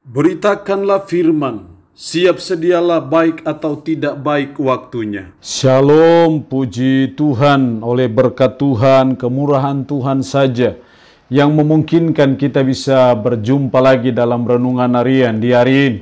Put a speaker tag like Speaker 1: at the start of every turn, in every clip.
Speaker 1: Beritakanlah firman, siap sedialah baik atau tidak baik waktunya.
Speaker 2: Shalom, puji Tuhan. Oleh berkat Tuhan, kemurahan Tuhan saja yang memungkinkan kita bisa berjumpa lagi dalam renungan harian di hari ini.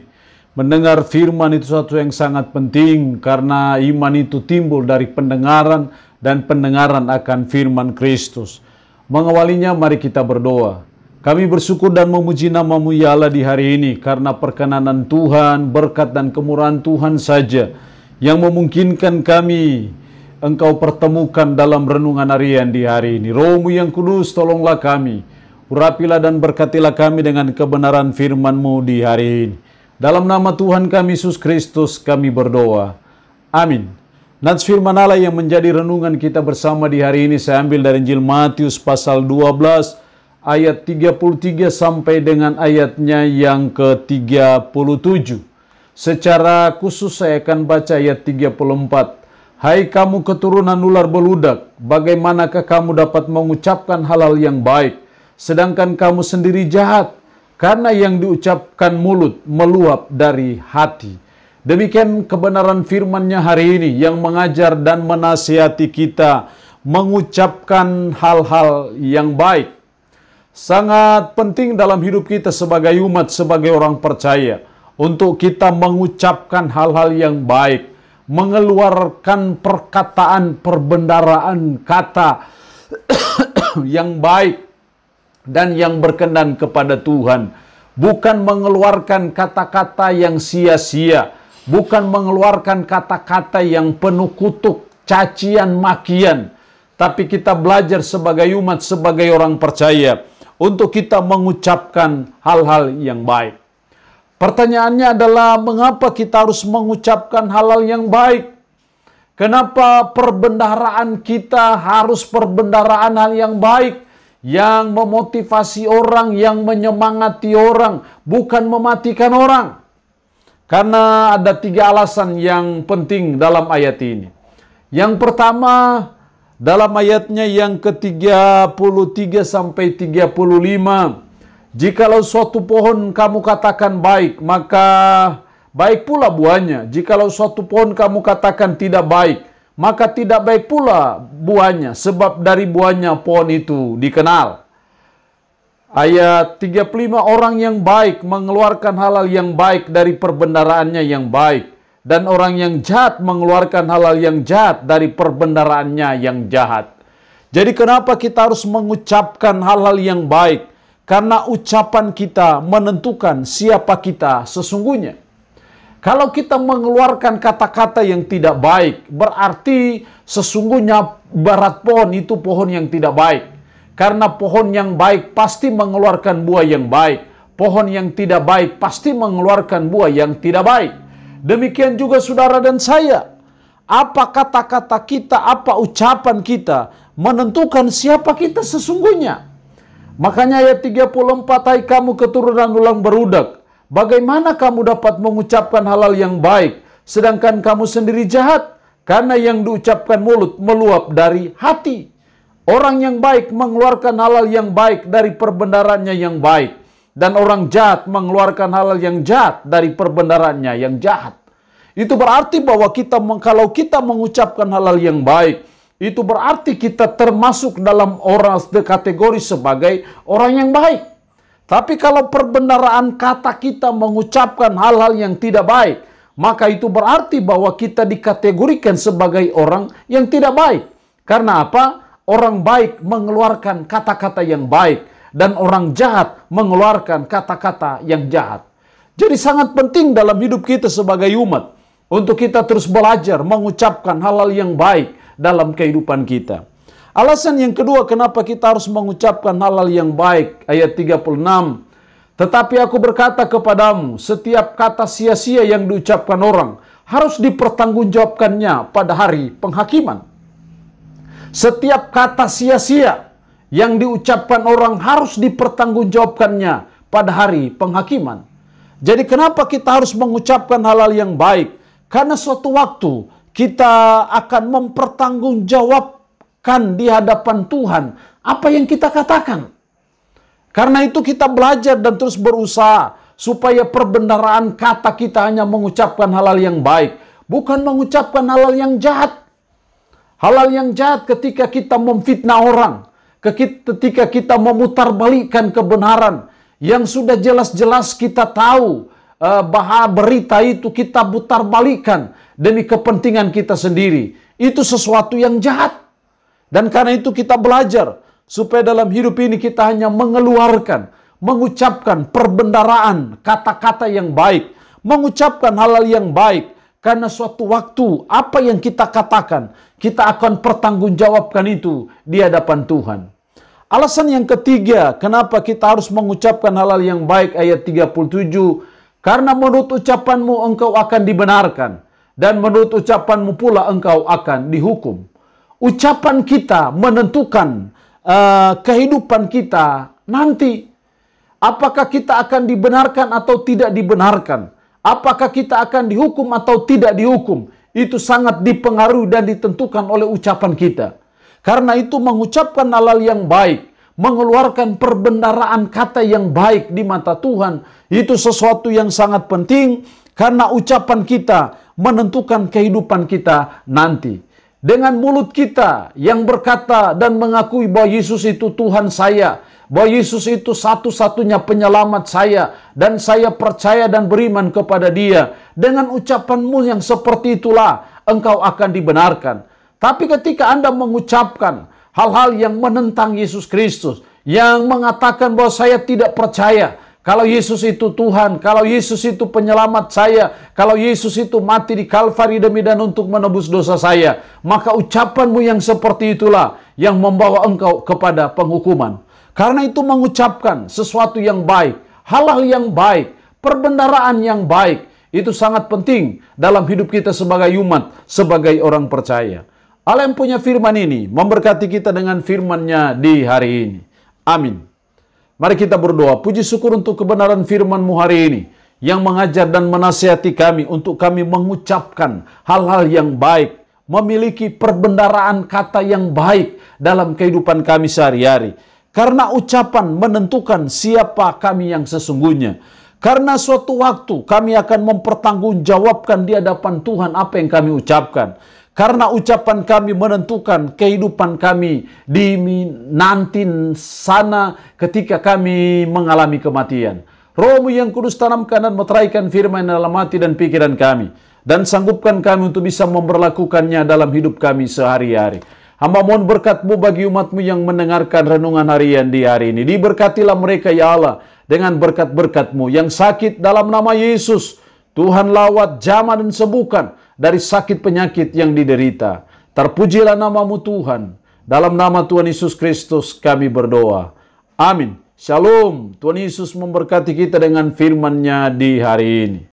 Speaker 2: Mendengar firman itu sesuatu yang sangat penting karena iman itu timbul dari pendengaran dan pendengaran akan firman Kristus. Mengawalinya mari kita berdoa. Kami bersyukur dan memuji nama-Mu ya Allah di hari ini karena perkenanan Tuhan, berkat dan kemurahan Tuhan saja yang memungkinkan kami Engkau pertemukan dalam renungan harian di hari ini. Roh-Mu yang kudus, tolonglah kami. Urapilah dan berkatilah kami dengan kebenaran firman-Mu di hari ini. Dalam nama Tuhan kami Yesus Kristus kami berdoa. Amin. Nats firman Allah yang menjadi renungan kita bersama di hari ini saya ambil dari Injil Matius pasal 12 ayat 33 sampai dengan ayatnya yang ke-37. Secara khusus saya akan baca ayat 34. Hai kamu keturunan ular beludak, bagaimanakah kamu dapat mengucapkan hal-hal yang baik, sedangkan kamu sendiri jahat? Karena yang diucapkan mulut meluap dari hati. Demikian kebenaran firman-Nya hari ini yang mengajar dan menasihati kita mengucapkan hal-hal yang baik. Sangat penting dalam hidup kita sebagai umat, sebagai orang percaya, untuk kita mengucapkan hal-hal yang baik, mengeluarkan perkataan, perbendaharaan kata yang baik dan yang berkenan kepada Tuhan. Bukan mengeluarkan kata-kata yang sia-sia, bukan mengeluarkan kata-kata yang penuh kutuk, cacian, makian, tapi kita belajar sebagai umat, sebagai orang percaya, untuk kita mengucapkan hal-hal yang baik. Pertanyaannya adalah mengapa kita harus mengucapkan hal-hal yang baik? Kenapa perbendaharaan kita harus perbendaharaan hal yang baik? Yang memotivasi orang, yang menyemangati orang, bukan mematikan orang. Karena ada 3 alasan yang penting dalam ayat ini. Yang pertama, dalam ayatnya yang ke-33 sampai 35, jikalau suatu pohon kamu katakan baik, maka baik pula buahnya. Jikalau suatu pohon kamu katakan tidak baik, maka tidak baik pula buahnya, sebab dari buahnya pohon itu dikenal. Ayat 35, orang yang baik mengeluarkan hal-hal yang baik dari perbendaharaannya yang baik. Dan orang yang jahat mengeluarkan hal-hal yang jahat dari perbendaharaannya yang jahat. Jadi kenapa kita harus mengucapkan hal-hal yang baik? Karena ucapan kita menentukan siapa kita sesungguhnya. Kalau kita mengeluarkan kata-kata yang tidak baik, berarti sesungguhnya barat pohon itu pohon yang tidak baik. Karena pohon yang baik pasti mengeluarkan buah yang baik. Pohon yang tidak baik pasti mengeluarkan buah yang tidak baik. Demikian juga saudara dan saya. Apa kata-kata kita, apa ucapan kita menentukan siapa kita sesungguhnya. Makanya ayat 34, hai kamu keturunan ular beludak, bagaimana kamu dapat mengucapkan hal-hal yang baik, sedangkan kamu sendiri jahat? Karena yang diucapkan mulut meluap dari hati. Orang yang baik mengeluarkan hal-hal yang baik dari perbendaharaannya yang baik. Dan orang jahat mengeluarkan hal-hal yang jahat dari perbendaharaannya yang jahat. Itu berarti bahwa kalau kita mengucapkan hal-hal yang baik, itu berarti kita termasuk dalam orang kategori sebagai orang yang baik. Tapi kalau perbendaharaan kata kita mengucapkan hal-hal yang tidak baik, maka itu berarti bahwa kita dikategorikan sebagai orang yang tidak baik. Karena apa? Orang baik mengeluarkan kata-kata yang baik. Dan orang jahat mengeluarkan kata-kata yang jahat. Jadi sangat penting dalam hidup kita sebagai umat. Untuk kita terus belajar mengucapkan hal-hal yang baik dalam kehidupan kita. Alasan yang kedua kenapa kita harus mengucapkan hal-hal yang baik. Ayat 36. Tetapi aku berkata kepadamu, setiap kata sia-sia yang diucapkan orang harus dipertanggungjawabkannya pada hari penghakiman. Setiap kata sia-sia yang diucapkan orang harus dipertanggungjawabkannya pada hari penghakiman. Jadi kenapa kita harus mengucapkan hal-hal yang baik? Karena suatu waktu kita akan mempertanggungjawabkan di hadapan Tuhan apa yang kita katakan. Karena itu kita belajar dan terus berusaha supaya perbendaharaan kata kita hanya mengucapkan hal-hal yang baik, bukan mengucapkan hal-hal yang jahat. Hal-hal yang jahat ketika kita memfitnah orang, ketika kita memutarbalikkan kebenaran yang sudah jelas-jelas kita tahu bahwa berita itu kita putarbalikkan demi kepentingan kita sendiri. Itu sesuatu yang jahat. Dan karena itu kita belajar supaya dalam hidup ini kita hanya mengeluarkan, mengucapkan perbendaharaan kata-kata yang baik, mengucapkan hal-hal yang baik. Karena suatu waktu apa yang kita katakan, kita akan pertanggungjawabkan itu di hadapan Tuhan. Alasan yang ketiga, kenapa kita harus mengucapkan hal-hal yang baik, ayat 37. Karena menurut ucapanmu engkau akan dibenarkan, dan menurut ucapanmu pula engkau akan dihukum. Ucapan kita menentukan kehidupan kita nanti. Apakah kita akan dibenarkan atau tidak dibenarkan? Apakah kita akan dihukum atau tidak dihukum? Itu sangat dipengaruhi dan ditentukan oleh ucapan kita. Karena itu mengucapkan hal-hal yang baik, mengeluarkan perbendaharaan kata yang baik di mata Tuhan, itu sesuatu yang sangat penting karena ucapan kita menentukan kehidupan kita nanti. Dengan mulut kita yang berkata dan mengakui bahwa Yesus itu Tuhan saya, bahwa Yesus itu satu-satunya penyelamat saya, dan saya percaya dan beriman kepada Dia. Dengan ucapanmu yang seperti itulah engkau akan dibenarkan. Tapi ketika Anda mengucapkan hal-hal yang menentang Yesus Kristus, yang mengatakan bahwa saya tidak percaya kalau Yesus itu Tuhan, kalau Yesus itu penyelamat saya, kalau Yesus itu mati di Kalvari demi dan untuk menebus dosa saya, maka ucapanmu yang seperti itulah yang membawa engkau kepada penghukuman. Karena itu mengucapkan sesuatu yang baik, hal-hal yang baik, perbendaharaan yang baik, itu sangat penting dalam hidup kita sebagai umat, sebagai orang percaya. Allah yang punya firman ini memberkati kita dengan firman-Nya di hari ini. Amin. Mari kita berdoa, puji syukur untuk kebenaran firman-Mu hari ini, yang mengajar dan menasihati kami untuk kami mengucapkan hal-hal yang baik, memiliki perbendaharaan kata yang baik dalam kehidupan kami sehari-hari. Karena ucapan menentukan siapa kami yang sesungguhnya. Karena suatu waktu kami akan mempertanggungjawabkan di hadapan Tuhan apa yang kami ucapkan. Karena ucapan kami menentukan kehidupan kami di nanti sana ketika kami mengalami kematian. Roh-Mu yang kudus tanamkan dan meteraikan firman dalam hati dan pikiran kami. Dan sanggupkan kami untuk bisa memperlakukannya dalam hidup kami sehari-hari. Hamba mohon berkat-Mu bagi umat-Mu yang mendengarkan renungan harian di hari ini. Diberkatilah mereka ya Allah dengan berkat-berkat-Mu. Yang sakit dalam nama Yesus, Tuhan lawat, jamah dan sembuhkan dari sakit penyakit yang diderita. Terpujilah nama-Mu Tuhan. Dalam nama Tuhan Yesus Kristus kami berdoa. Amin. Shalom. Tuhan Yesus memberkati kita dengan firman-Nya di hari ini.